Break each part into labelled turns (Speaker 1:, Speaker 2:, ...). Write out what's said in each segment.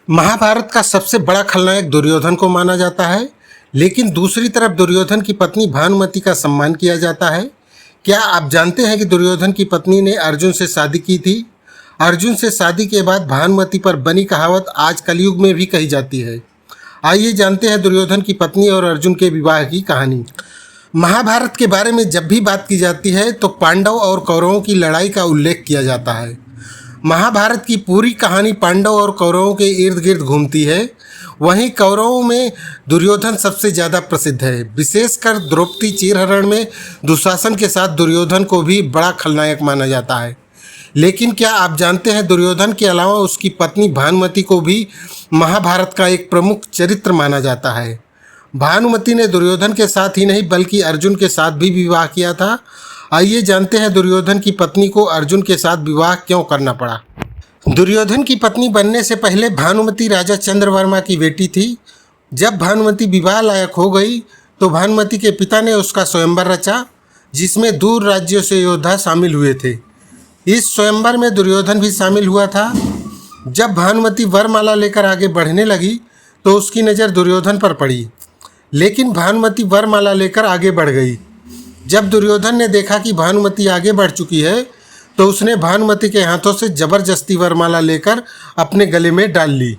Speaker 1: महाभारत का सबसे बड़ा खलनायक दुर्योधन को माना जाता है, लेकिन दूसरी तरफ दुर्योधन की पत्नी भानुमति का सम्मान किया जाता है। क्या आप जानते हैं कि दुर्योधन की पत्नी ने अर्जुन से शादी की थी? अर्जुन से शादी के बाद भानुमति पर बनी कहावत आज कलयुग में भी कही जाती है। आइए जानते हैं दुर्योधन की पत्नी और अर्जुन के विवाह की कहानी। महाभारत के बारे में जब भी बात की जाती है तो पांडव और कौरवों की लड़ाई का उल्लेख किया जाता है। महाभारत की पूरी कहानी पांडव और कौरवों के इर्द गिर्द घूमती है। वहीं कौरवों में दुर्योधन सबसे ज़्यादा प्रसिद्ध है। विशेषकर द्रौपदी चीरहरण में दुशासन के साथ दुर्योधन को भी बड़ा खलनायक माना जाता है। लेकिन क्या आप जानते हैं दुर्योधन के अलावा उसकी पत्नी भानुमति को भी महाभारत का एक प्रमुख चरित्र माना जाता है। भानुमति ने दुर्योधन के साथ ही नहीं बल्कि अर्जुन के साथ भी विवाह किया था। आइए जानते हैं दुर्योधन की पत्नी को अर्जुन के साथ विवाह क्यों करना पड़ा। दुर्योधन की पत्नी बनने से पहले भानुमति राजा चंद्रवर्मा की बेटी थी। जब भानुमति विवाह लायक हो गई तो भानुमति के पिता ने उसका स्वयंवर रचा, जिसमें दूर राज्यों से योद्धा शामिल हुए थे। इस स्वयंवर में दुर्योधन भी शामिल हुआ था। जब भानुमति वरमाला लेकर आगे बढ़ने लगी तो उसकी नज़र दुर्योधन पर पड़ी, लेकिन भानुमति वरमाला लेकर आगे बढ़ गई। जब दुर्योधन ने देखा कि भानुमति आगे बढ़ चुकी है तो उसने भानुमति के हाथों से जबरदस्ती वरमाला लेकर अपने गले में डाल ली।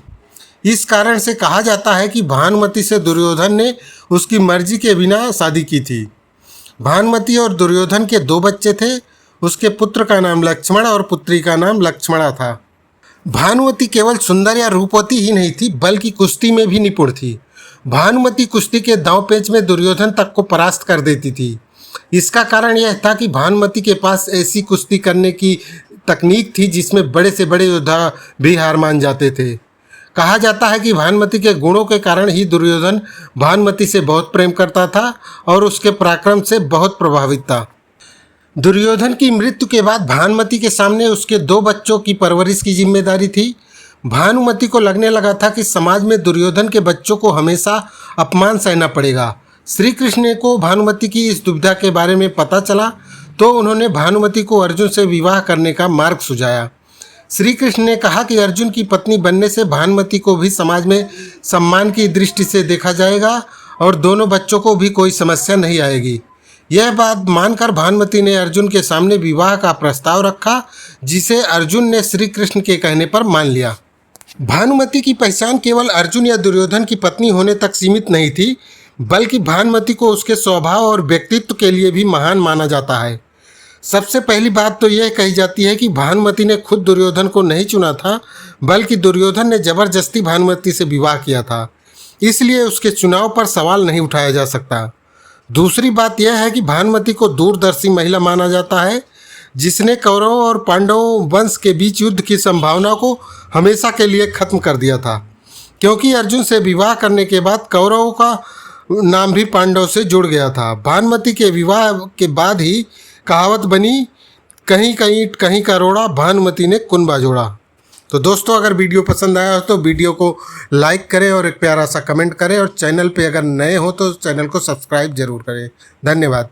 Speaker 1: इस कारण से कहा जाता है कि भानुमति से दुर्योधन ने उसकी मर्जी के बिना शादी की थी। भानुमति और दुर्योधन के 2 बच्चे थे। उसके पुत्र का नाम लक्ष्मण और पुत्री का नाम लक्ष्मणा था। भानुमति केवल सुंदर या रूपवती ही नहीं थी बल्कि कुश्ती में भी निपुण थी। भानुमति कुश्ती के दांव पेच में दुर्योधन तक को परास्त कर देती थी। इसका कारण यह था कि भानुमति के पास ऐसी कुश्ती करने की तकनीक थी जिसमें बड़े से बड़े योद्धा भी हार मान जाते थे। कहा जाता है कि भानुमति के गुणों के कारण ही दुर्योधन भानुमति से बहुत प्रेम करता था और उसके पराक्रम से बहुत प्रभावित था। दुर्योधन की मृत्यु के बाद भानुमति के सामने उसके 2 बच्चों की परवरिश की जिम्मेदारी थी। भानुमति को लगने लगा था कि समाज में दुर्योधन के बच्चों को हमेशा अपमान सहना पड़ेगा। श्री कृष्ण को भानुमति की इस दुविधा के बारे में पता चला तो उन्होंने भानुमति को अर्जुन से विवाह करने का मार्ग सुझाया। श्री कृष्ण ने कहा कि अर्जुन की पत्नी बनने से भानुमति को भी समाज में सम्मान की दृष्टि से देखा जाएगा और दोनों बच्चों को भी कोई समस्या नहीं आएगी। यह बात मानकर भानुमति ने अर्जुन के सामने विवाह का प्रस्ताव रखा, जिसे अर्जुन ने श्री कृष्ण के कहने पर मान लिया। भानुमति की पहचान केवल अर्जुन या दुर्योधन की पत्नी होने तक सीमित नहीं थी, बल्कि भानुमति को उसके स्वभाव और व्यक्तित्व के लिए भी महान माना जाता है। सबसे पहली बात तो यह कही जाती है कि भानुमति ने खुद दुर्योधन को नहीं चुना था, बल्कि दुर्योधन ने जबरदस्ती भानुमति से विवाह किया था, इसलिए उसके चुनाव पर सवाल नहीं उठाया जा सकता। दूसरी बात यह है कि भानुमति को दूरदर्शी महिला माना जाता है, जिसने कौरवों और पांडवों वंश के बीच युद्ध की संभावना को हमेशा के लिए खत्म कर दिया था, क्योंकि अर्जुन से विवाह करने के बाद कौरवों का नाम भी पांडव से जुड़ गया था। भानुमति के विवाह के बाद ही कहावत बनी, कहीं कहीं कहीं का रोड़ा भानुमति ने कुनबा जोड़ा। तो दोस्तों, अगर वीडियो पसंद आया हो तो वीडियो को लाइक करें और एक प्यारा सा कमेंट करें और चैनल पे अगर नए हो तो चैनल को सब्सक्राइब जरूर करें। धन्यवाद।